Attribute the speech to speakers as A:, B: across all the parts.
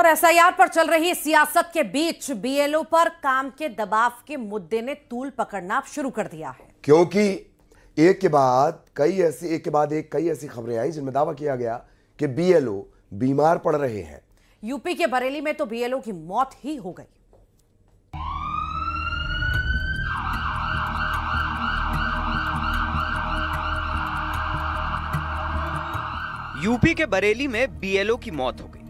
A: और एसआईआर पर चल रही सियासत के बीच बीएलओ पर काम के दबाव के मुद्दे ने तूल पकड़ना शुरू कर दिया है,
B: क्योंकि एक के बाद कई ऐसी खबरें आई जिनमें दावा किया गया कि बीएलओ बीमार पड़ रहे हैं।
A: यूपी के बरेली में तो बीएलओ की मौत ही हो गई।
C: यूपी के बरेली में बीएलओ की मौत हो गई।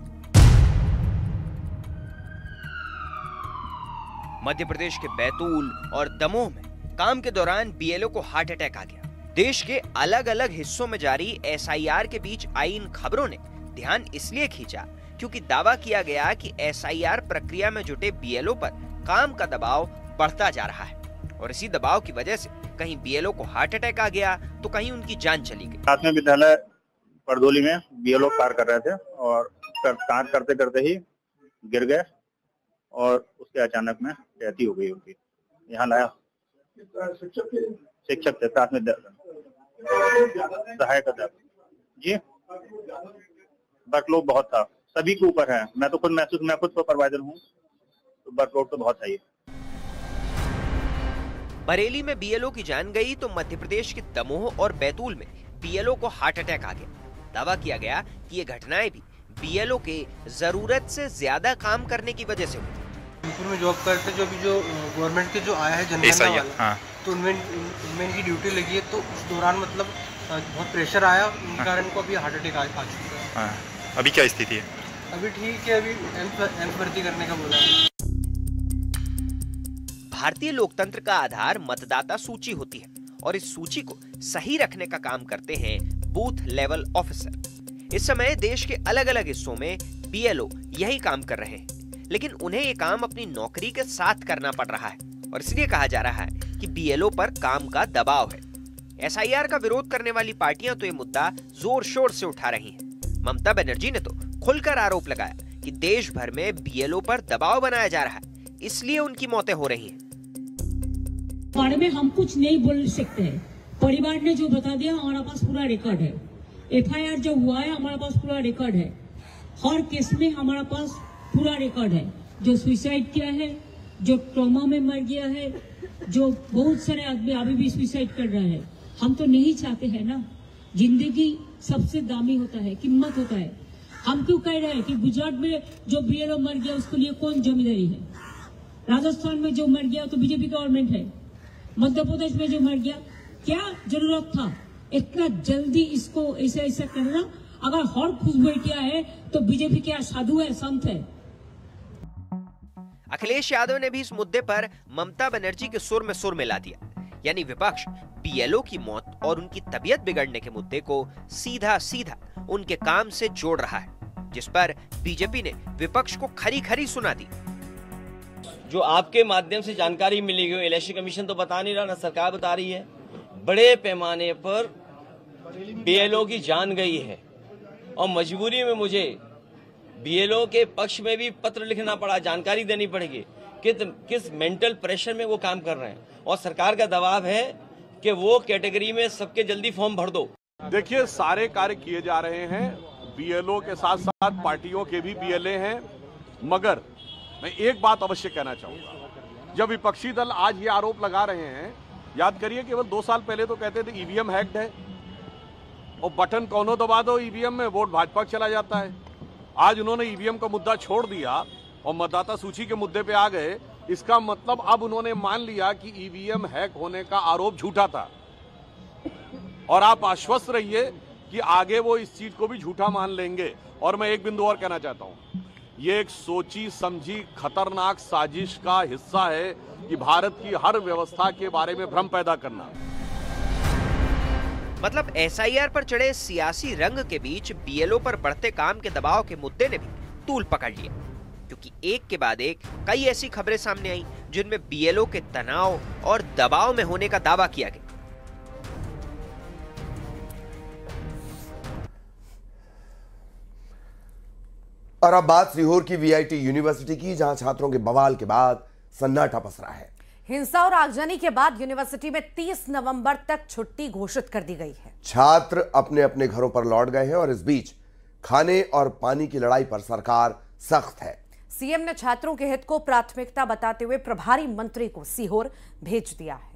C: मध्य प्रदेश के बैतूल और दमोह में काम के दौरान बीएलओ को हार्ट अटैक आ गया। देश के अलग अलग हिस्सों में जारी एसआईआर के बीच आई इन खबरों ने ध्यान इसलिए खींचा क्योंकि दावा किया गया कि एसआईआर प्रक्रिया में जुटे बीएलओ पर काम का दबाव बढ़ता जा रहा है और इसी दबाव की वजह से कहीं बीएलओ को हार्ट अटैक आ गया तो कहीं उनकी जान चली गई।
D: प्राथमिक विद्यालय परदोली में बीएलओ कार्य कर रहे थे और कार्य करते करते ही गिर गए और उसके अचानक में डेथ हो गई उनकी। यहाँ लाया शिक्षक थे, प्राथमिक सहायक अध्यापक जी। वर्कलोड बहुत था, सभी के ऊपर है। मैं खुद सुपरवाइजर हूँ, तो वर्कलोड तो बहुत है।
C: बरेली में बीएलओ की जान गई तो मध्य प्रदेश के दमोह और बैतूल में बीएलओ को हार्ट अटैक आ गया। दावा किया गया कि ये घटनाएं भी बीएलओ के जरूरत से ज्यादा काम करने की वजह से हुई।
E: जयपुर में जॉब करते जो गवर्नमेंट के जो आया है जनगणना वाला, तो उनमें इनकी ड्यूटी लगी है, तो उस दौरान मतलब बहुत प्रेशर आया, उनके कारण को अभी हार्ट अटैक आ चुका है।
F: अभी क्या स्थिति है?
E: अभी ठीक है, अभी एम्स भर्ती करने का बोला है।
C: भारतीय लोकतंत्र का आधार मतदाता सूची होती है और इस सूची को सही रखने का काम करते हैं बूथ लेवल ऑफिसर। इस समय देश के अलग अलग हिस्सों में बीएलओ यही काम कर रहे हैं, लेकिन उन्हें ये काम अपनी नौकरी के साथ करना पड़ रहा है और इसलिए कहा जा रहा है कि बीएलओ पर काम का दबाव है। एसआईआर का विरोध करने वाली पार्टियां तो ये मुद्दा जोर शोर से उठा रही हैं। ममता बनर्जी ने तो खुलकर आरोप लगाया कि देश भर में बीएलओ पर दबाव बनाया जा रहा है, इसलिए उनकी मौतें हो रही हैं।
G: बारे में हम कुछ नहीं बोल सकते हैं। परिवार ने जो बता दिया हमारे पास पूरा रिकॉर्ड है। एफआईआर जो हुआ है हमारे पास पूरा रिकॉर्ड है। हर केस में हमारे पास पूरा रिकॉर्ड है। जो सुसाइड किया है, जो ट्रॉमा में मर गया है, जो बहुत सारे आदमी अभी भी सुसाइड कर रहा है। हम तो नहीं चाहते हैं ना। जिंदगी सबसे दामी होता है, कीमत होता है। हम क्यों कह रहे हैं कि गुजरात में जो बीएलओ मर गया उसके लिए कौन जिम्मेदारी है? राजस्थान में जो मर गया तो बीजेपी गवर्नमेंट है। मध्य प्रदेश में जो मर गया, क्या जरूरत था इतना जल्दी इसको ऐसा करना? अगर हर खुश बैठिया है तो बीजेपी क्या साधु है, संत है?
C: अखिलेश यादव ने भी इस मुद्दे पर ममता बनर्जी के सुर में सुर मिला दिया। यानी विपक्ष बीएलओ की मौत और उनकी तबीयत बिगड़ने के मुद्दे को सीधा सीधा उनके काम से जोड़ रहा है, जिस पर बीजेपी ने विपक्ष को खरी खरी सुना दी।
H: जो आपके माध्यम से जानकारी मिली गई, इलेक्शन कमीशन तो बता नहीं रहा, ना सरकार बता रही है। बड़े पैमाने पर बीएलओ की जान गई है और मजबूरी में मुझे बीएलओ के पक्ष में भी पत्र लिखना पड़ा, जानकारी देनी पड़ेगी किस मेंटल प्रेशर में वो काम कर रहे हैं और सरकार का दबाव है कि वो कैटेगरी में सबके जल्दी फॉर्म भर दो।
I: देखिए, सारे कार्य किए जा रहे हैं, बीएलओ के साथ साथ पार्टियों के भी बीएलए हैं, मगर मैं एक बात अवश्य कहना चाहूंगा। जब विपक्षी दल आज ये आरोप लगा रहे हैं, याद करिए केवल 2 साल पहले तो कहते थे ईवीएम हैक्ड है और बटन कौनो दबा दो ईवीएम में वोट भाजपा चला जाता है। आज उन्होंने ईवीएम का मुद्दा छोड़ दिया और मतदाता सूची के मुद्दे पे आ गए। इसका मतलब अब उन्होंने मान लिया कि ईवीएम हैक होने का आरोप झूठा था और आप आश्वस्त रहिए कि आगे वो इस चीज को भी झूठा मान लेंगे। और मैं एक बिंदु और कहना चाहता हूं, ये एक सोची समझी खतरनाक साजिश का हिस्सा है कि भारत की हर व्यवस्था के बारे में भ्रम पैदा करना।
C: मतलब एसआईआर पर चढ़े सियासी रंग के बीच बीएलओ पर बढ़ते काम के दबाव के मुद्दे ने भी तूल पकड़ लिया, क्योंकि एक के बाद एक कई ऐसी खबरें सामने आई जिनमें बीएलओ के तनाव और दबाव में होने का दावा किया गया।
B: और अब बात सीहोर की वीआईटी यूनिवर्सिटी की, जहां छात्रों के बवाल के बाद सन्नाटा पसरा है।
A: हिंसा और आगजनी के बाद यूनिवर्सिटी में 30 नवंबर तक छुट्टी घोषित कर दी गई है।
B: छात्र अपने अपने घरों पर लौट गए हैं और इस बीच खाने और पानी की लड़ाई पर सरकार सख्त है।
A: सीएम ने छात्रों के हित को प्राथमिकता बताते हुए प्रभारी मंत्री को सीहोर भेज दिया है।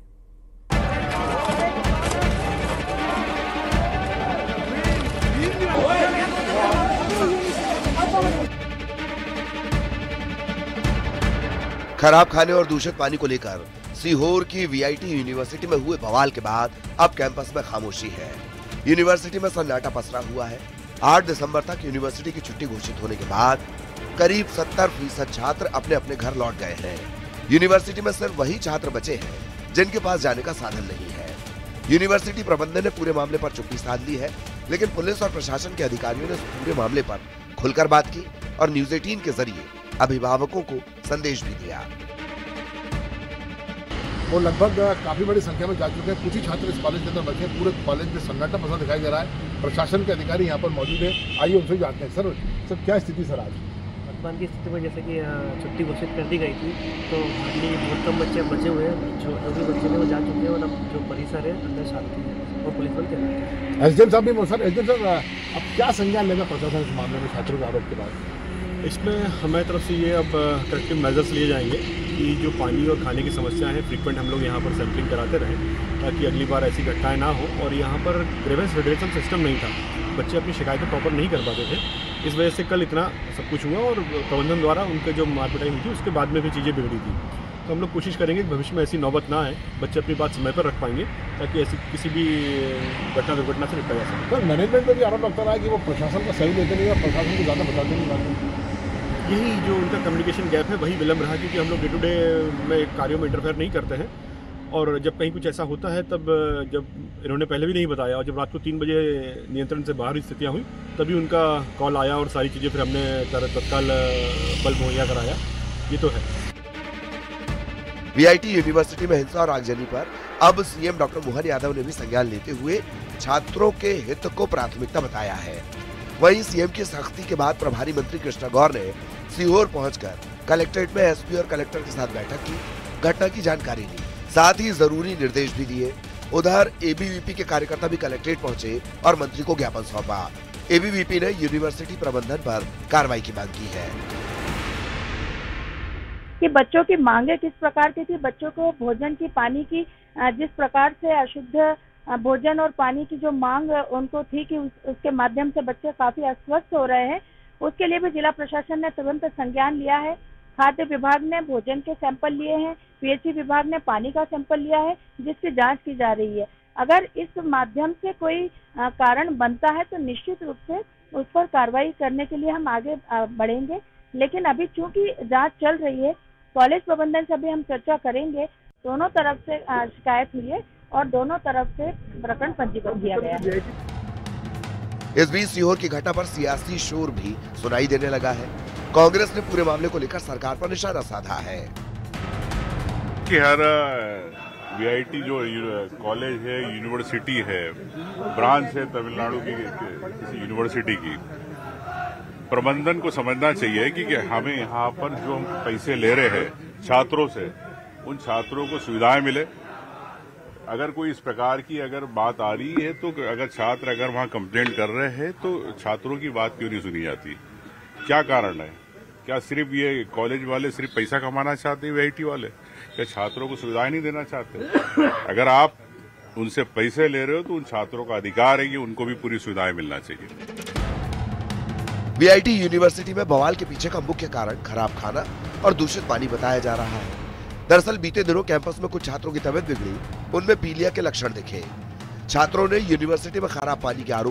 B: खराब खाने और दूषित पानी को लेकर सीहोर की वीआईटी यूनिवर्सिटी में हुए बवाल के बाद अब कैंपस में खामोशी है। यूनिवर्सिटी में सन्नाटा पसरा हुआ है। 8 दिसंबर तक यूनिवर्सिटी की छुट्टी घोषित होने के बाद करीब 70% छात्र अपने अपने घर लौट गए हैं। यूनिवर्सिटी में सिर्फ वही छात्र बचे हैं जिनके पास जाने का साधन नहीं है। यूनिवर्सिटी प्रबंधन ने पूरे मामले पर चुप्पी साध ली है, लेकिन पुलिस और प्रशासन के अधिकारियों ने इस पूरे मामले पर खुलकर बात की और न्यूज 18 के जरिए अभिभावकों को संदेश भी दिया।
F: वो लगभग काफी बड़ी संख्या में जा चुके हैं। कुछ ही छात्र इस कॉलेज के अंदर बचे हैं। पूरे कॉलेज में सन्नाटा पसंद दिखाई दे रहा है। प्रशासन के अधिकारी यहाँ पर मौजूद है, आइए उनसे जानते हैं। सर क्या स्थिति सर आज
J: वर्तमान की स्थिति में? जैसे कि छुट्टी घोषित कर दी गई थी, तो अभी बहुत कम बच्चे बचे हुए हैं। जो भी बच्चे थे वो जा चुके हैं और अब जो परिसर है अंदर शांति है और पुलिस बल तैनात है।
F: एसडीएम साहब भी सर, एसडीएम साहब अब क्या संज्ञान लेगा प्रशासन इस मामले में छात्रों के आरोप के बाद?
K: इसमें हमारी तरफ से ये अब करेक्टिव मेजर्स लिए जाएंगे कि जो पानी और खाने की समस्या है फ्रीक्वेंट हम लोग यहाँ पर सैंपलिंग कराते रहें, ताकि अगली बार ऐसी घटनाएं ना हो। और यहाँ पर ग्रीवेंस रिडक्शन सिस्टम नहीं था, बच्चे अपनी शिकायतें प्रॉपर नहीं कर पाते थे। इस वजह से कल इतना सब कुछ हुआ और प्रबंधन द्वारा उनके जो मारपिटाई हुई थी उसके बाद में भी चीज़ें बिगड़ी थी। तो हम लोग कोशिश करेंगे कि भविष्य में ऐसी नौबत ना आए, बच्चे अपनी बात समय पर रख पाएंगे, ताकि ऐसी किसी भी दुर्घटना से निपटा जा सके।
F: सर मैनेजमेंट में भी आरोप लगता रहा है कि वो प्रशासन का सही लेते नहीं और प्रशासन को ज़्यादा बताते नहीं।
K: यही जो उनका कम्युनिकेशन गैप है वही विलम्ब रहा, क्योंकि हम लोग डे टू डे में कार्यों में इंटरफेयर नहीं करते हैं। और जब कहीं कुछ ऐसा होता है तब जब इन्होंने पहले भी नहीं बताया और जब रात को 3 बजे नियंत्रण से बाहर स्थितियाँ हुई तभी उनका कॉल आया और सारी चीज़ें फिर हमने तत्काल बल मुहैया कराया। ये तो है।
B: वीआईटी यूनिवर्सिटी में हिंसा और आगजनी पर अब सीएम डॉक्टर मोहन यादव ने भी संज्ञान लेते हुए छात्रों के हित को प्राथमिकता बताया है। वहीं सीएम की सख्ती के बाद प्रभारी मंत्री कृष्णा गौर ने सीहोर पहुंचकर कलेक्ट्रेट में एसपी और कलेक्टर के साथ बैठक की, घटना की जानकारी ली, साथ ही जरूरी निर्देश भी दिए। उधर एबीवीपी के कार्यकर्ता भी कलेक्ट्रेट पहुंचे और मंत्री को ज्ञापन सौंपा। एबीवीपी ने यूनिवर्सिटी प्रबंधन पर कार्रवाई की मांग की है
L: कि बच्चों की मांगे किस प्रकार की थी, बच्चों को भोजन की, पानी की, जिस प्रकार से अशुद्ध भोजन और पानी की जो मांग उनको थी कि उसके माध्यम से बच्चे काफी अस्वस्थ हो रहे हैं, उसके लिए भी जिला प्रशासन ने तुरंत संज्ञान लिया है। खाद्य विभाग ने भोजन के सैंपल लिए हैं, पीएचई विभाग ने पानी का सैंपल लिया है, जिसकी जांच की जा रही है। अगर इस माध्यम से कोई कारण बनता है तो निश्चित रूप से उस पर कार्रवाई करने के लिए हम आगे बढ़ेंगे। लेकिन अभी चूंकि जांच चल रही है, कॉलेज प्रबंधन से भी हम चर्चा करेंगे। दोनों तरफ से शिकायत हुई है और दोनों तरफ से प्रकरण पंजीबद्ध किया गया है।
B: इस बीच सीहोर की घटना पर सियासी शोर भी सुनाई देने लगा है। कांग्रेस ने पूरे मामले को लेकर सरकार पर निशाना साधा है
M: कि हर वीआईटी जो कॉलेज है, यूनिवर्सिटी है, ब्रांच है तमिलनाडु की किसी यूनिवर्सिटी की, प्रबंधन को समझना चाहिए कि हमें यहाँ पर जो हम पैसे ले रहे हैं छात्रों से, उन छात्रों को सुविधाएं मिले। अगर कोई इस प्रकार की अगर बात आ रही है तो अगर छात्र अगर वहाँ कंप्लेंट कर रहे हैं तो छात्रों की बात क्यों नहीं सुनी जाती? क्या कारण है? क्या सिर्फ ये कॉलेज वाले सिर्फ पैसा कमाना चाहते हैं, वीआईटी वाले? क्या छात्रों को सुविधाएं नहीं देना चाहते? अगर आप उनसे पैसे ले रहे हो तो उन छात्रों का अधिकार है कि उनको भी पूरी सुविधाएं मिलना चाहिए।
B: वीआईटी यूनिवर्सिटी में बवाल के पीछे का मुख्य कारण खराब खाना और दूषित पानी बताया जा रहा है। दरअसल बीते दिनों कैंपस में कुछ छात्रों की तबीयत बिगड़ी, उनमें पीलिया के लक्षण दिखे। छात्रों ने यूनिवर्सिटी में खराब पानी के आरोप